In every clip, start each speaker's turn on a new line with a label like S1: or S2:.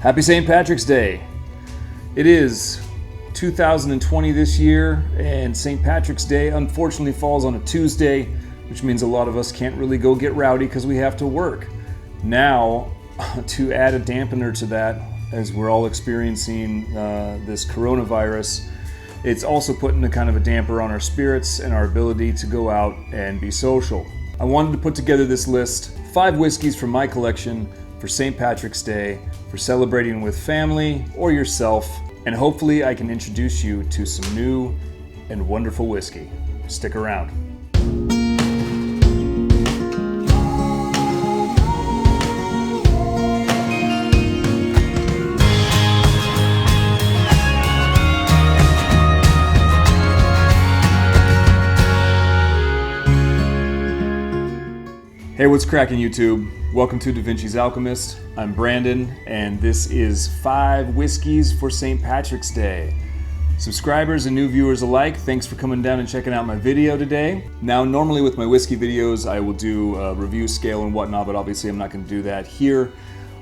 S1: Happy St. Patrick's Day. It is 2020 this year, and St. Patrick's Day unfortunately falls on a Tuesday, which means a lot of us can't really go get rowdy because we have to work. Now, to add a dampener to that, as we're all experiencing this coronavirus, it's also putting a kind of a damper on our spirits and our ability to go out and be social. I wanted to put together this list, 5 whiskeys from my collection for St. Patrick's Day, for celebrating with family or yourself, and hopefully I can introduce you to some new and wonderful whiskey. Stick around. Hey, what's cracking, YouTube? Welcome to DaVinci's Alchemyst. I'm Brandon, and this is 5 whiskeys for St. Patrick's Day. Subscribers and new viewers alike, thanks for coming down and checking out my video today. Now, normally with my whiskey videos, I will do a review scale and whatnot, but obviously I'm not going to do that here.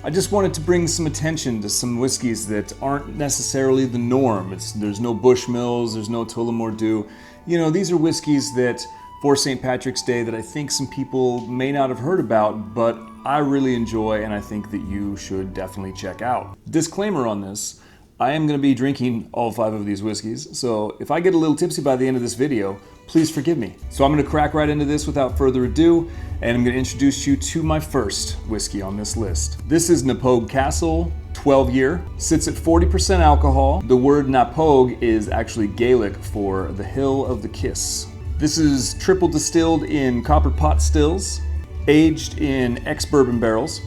S1: I just wanted to bring some attention to some whiskeys that aren't necessarily the norm. There's no Bushmills, there's no Tullamore Dew. You know, these are whiskeys that for St. Patrick's Day that I think some people may not have heard about, but I really enjoy and I think that you should definitely check out. Disclaimer on this, I am going to be drinking all 5 of these whiskeys, so if I get a little tipsy by the end of this video, please forgive me. So I'm going to crack right into this without further ado, and I'm going to introduce you to my first whiskey on this list. This is Napogue Castle 12 year, sits at 40% alcohol. The word Napogue is actually Gaelic for the Hill of the Kiss. This is triple distilled in copper pot stills, aged in ex-bourbon barrels,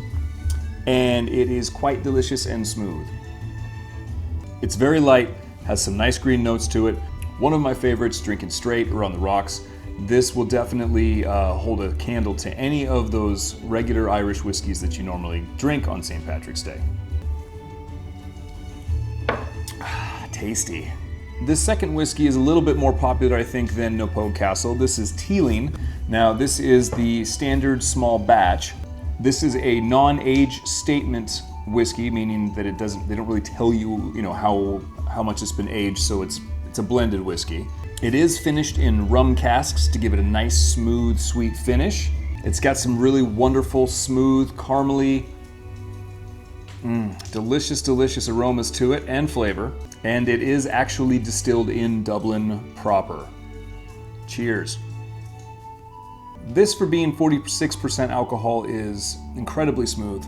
S1: and it is quite delicious and smooth. It's very light, has some nice green notes to it. One of my favorites, drinking straight or on the rocks. This will definitely hold a candle to any of those regular Irish whiskeys that you normally drink on St. Patrick's Day. Tasty. This second whiskey is a little bit more popular, I think, than Napogue Castle. This is Teeling. Now, this is the standard small batch. This is a non-age statement whiskey, meaning that they don't really tell you, how much it's been aged, so it's a blended whiskey. It is finished in rum casks to give it a nice, smooth, sweet finish. It's got some really wonderful, smooth, caramely, delicious aromas to it and flavor. And it is actually distilled in Dublin proper. Cheers. This, for being 46% alcohol, is incredibly smooth.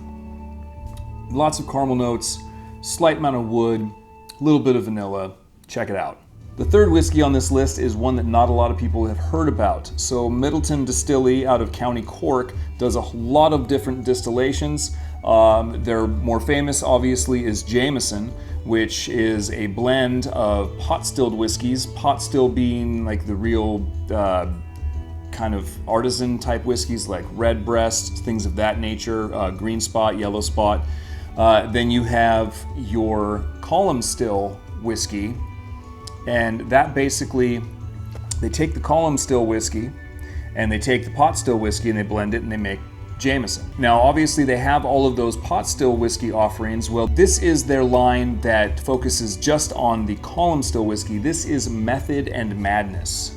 S1: Lots of caramel notes, slight amount of wood, a little bit of vanilla. Check it out. The third whiskey on this list is one that not a lot of people have heard about. So Middleton Distillery out of County Cork does a lot of different distillations. Their more famous, obviously, is Jameson, which is a blend of pot-stilled whiskeys, pot still being like the real kind of artisan type whiskeys like Redbreast, things of that nature, Green Spot, Yellow Spot. Then you have your column still whiskey, and that basically, they take the column still whiskey and they take the pot still whiskey and they blend it and they make Jameson. Now, obviously, they have all of those pot still whiskey offerings. Well, this is their line that focuses just on the column still whiskey. This is Method and Madness.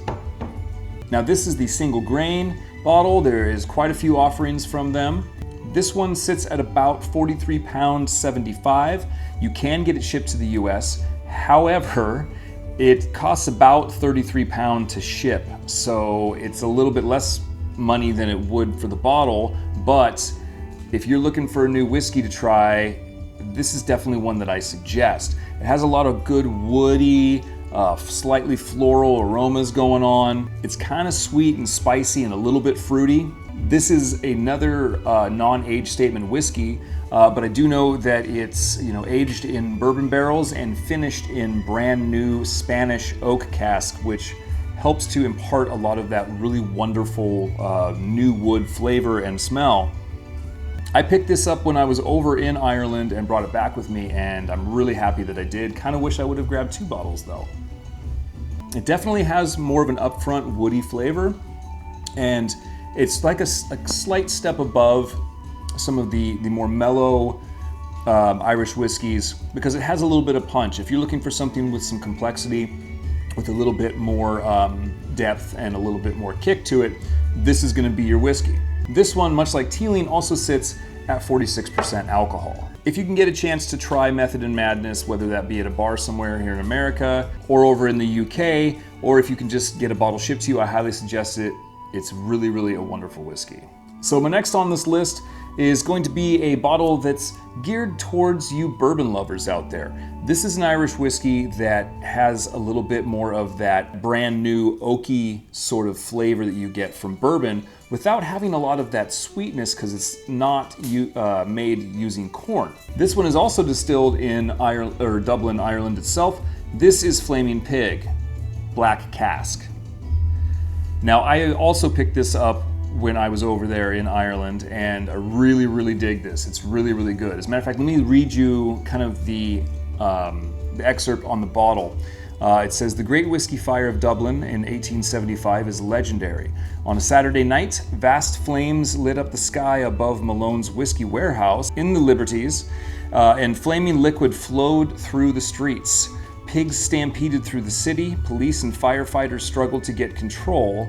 S1: Now, this is the single grain bottle. There is quite a few offerings from them. This one sits at about 43 pounds 75. You can get it shipped to the US. However, it costs about 33 pounds to ship. So it's a little bit less money than it would for the bottle, but if you're looking for a new whiskey to try, this is definitely one that I suggest. It has a lot of good woody, slightly floral aromas going on. It's kind of sweet and spicy and a little bit fruity. This is another non-age statement whiskey, but I do know that it's aged in bourbon barrels and finished in brand new Spanish oak cask, which helps to impart a lot of that really wonderful new wood flavor and smell. I picked this up when I was over in Ireland and brought it back with me, and I'm really happy that I did. Kind of wish I would have grabbed 2 bottles though. It definitely has more of an upfront woody flavor, and it's like a slight step above some of the more mellow Irish Whiskies because it has a little bit of punch. If you're looking for something with some complexity, with a little bit more depth and a little bit more kick to it, this is going to be your whiskey. This one, much like Teeling, also sits at 46% alcohol. If you can get a chance to try Method and Madness, whether that be at a bar somewhere here in America or over in the UK, or if you can just get a bottle shipped to you, I highly suggest it. It's really, really a wonderful whiskey. So my next on this list is going to be a bottle that's geared towards you bourbon lovers out there. This is an Irish whiskey that has a little bit more of that brand new oaky sort of flavor that you get from bourbon without having a lot of that sweetness because it's not made using corn. This one is also distilled in Ireland, or Dublin, Ireland itself. This is Flaming Pig, Black Cask. Now I also picked this up when I was over there in Ireland, and I really, really dig this. It's really, really good. As a matter of fact, let me read you kind of the excerpt on the bottle. It says, "The Great Whiskey Fire of Dublin in 1875 is legendary. On a Saturday night, vast flames lit up the sky above Malone's whiskey warehouse in the Liberties, and flaming liquid flowed through the streets. Pigs stampeded through the city. Police and firefighters struggled to get control,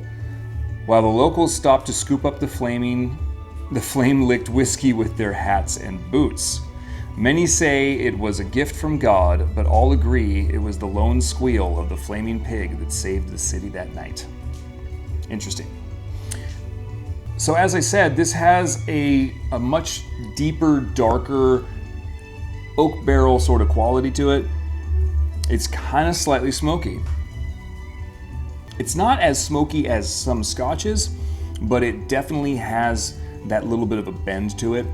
S1: while the locals stopped to scoop up the flame-licked whiskey with their hats and boots. Many say it was a gift from God, but all agree it was the lone squeal of the flaming pig that saved the city that night." Interesting. So as I said, this has a much deeper, darker oak barrel sort of quality to it. It's kind of slightly smoky. It's not as smoky as some scotches, but it definitely has that little bit of a bend to it.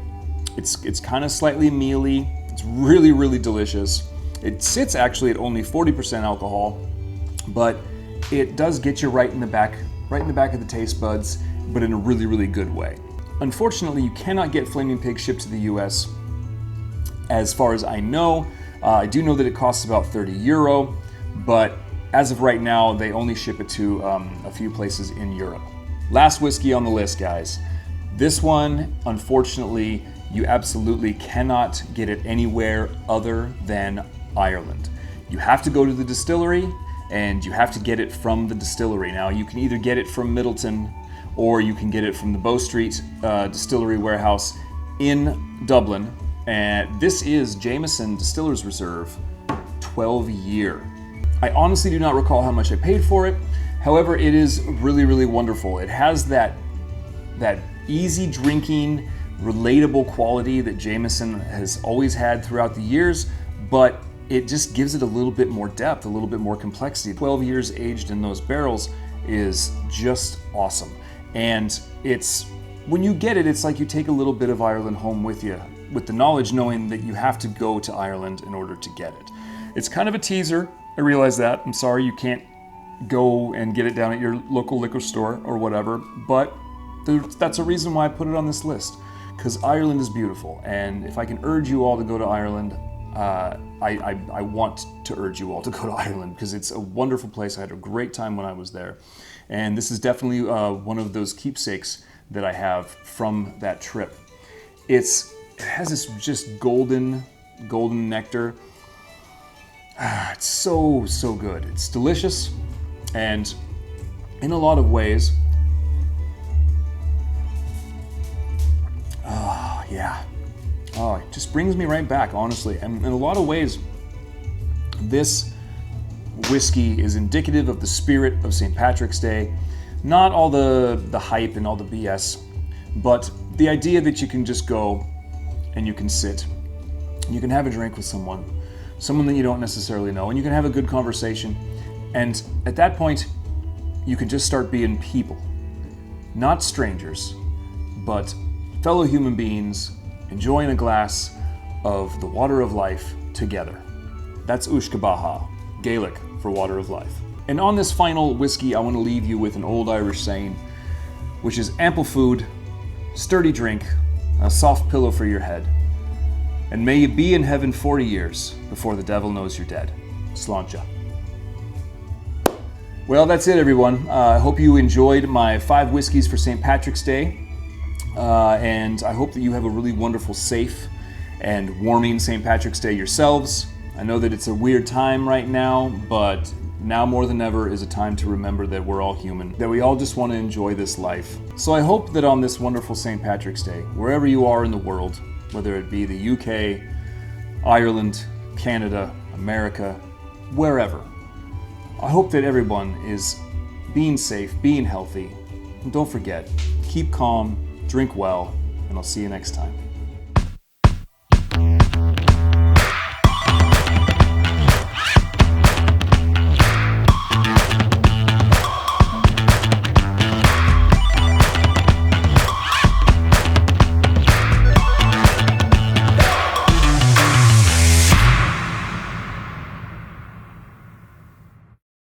S1: It's kind of slightly mealy. It's really, really delicious. It sits actually at only 40% alcohol, but it does get you right in the back of the taste buds, but in a really, really good way. Unfortunately, you cannot get Flaming Pig shipped to the US, as far as I know. I do know that it costs about €30, but as of right now, they only ship it to a few places in Europe. Last whiskey on the list, guys. This one, unfortunately, you absolutely cannot get it anywhere other than Ireland. You have to go to the distillery, and you have to get it from the distillery. Now, you can either get it from Middleton, or you can get it from the Bow Street Distillery Warehouse in Dublin. And this is Jameson Distillers Reserve 12 year. I honestly do not recall how much I paid for it. However, it is really, really wonderful. It has that easy drinking, relatable quality that Jameson has always had throughout the years, but it just gives it a little bit more depth, a little bit more complexity. 12 years aged in those barrels is just awesome. And when you get it, it's like you take a little bit of Ireland home with you, with the knowledge knowing that you have to go to Ireland in order to get it. It's kind of a teaser. I realize that. I'm sorry you can't go and get it down at your local liquor store or whatever, but that's a reason why I put it on this list, because Ireland is beautiful. And if I can urge you all to go to Ireland, I want to urge you all to go to Ireland because it's a wonderful place. I had a great time when I was there. And this is definitely one of those keepsakes that I have from that trip. It has this just golden nectar. It's so good. It's delicious, and in a lot of ways, it just brings me right back, honestly. And in a lot of ways, this whiskey is indicative of the spirit of St. Patrick's Day. Not all the hype and all the BS, but the idea that you can just go and you can sit, and you can have a drink with someone that you don't necessarily know, and you can have a good conversation. And at that point, you can just start being people. Not strangers, but fellow human beings enjoying a glass of the water of life together. That's Ushkabaha, Gaelic for water of life. And on this final whiskey, I want to leave you with an old Irish saying, which is ample food, sturdy drink, a soft pillow for your head, and may you be in heaven 40 years before the devil knows you're dead. Slainte. Well, that's it, everyone. I hope you enjoyed my 5 whiskeys for St. Patrick's Day, and I hope that you have a really wonderful, safe, and warming St. Patrick's Day yourselves. I know that it's a weird time right now, but now more than ever is a time to remember that we're all human, that we all just want to enjoy this life. So I hope that on this wonderful St. Patrick's Day, wherever you are in the world, whether it be the UK, Ireland, Canada, America, wherever, I hope that everyone is being safe, being healthy, and don't forget, keep calm, drink well, and I'll see you next time.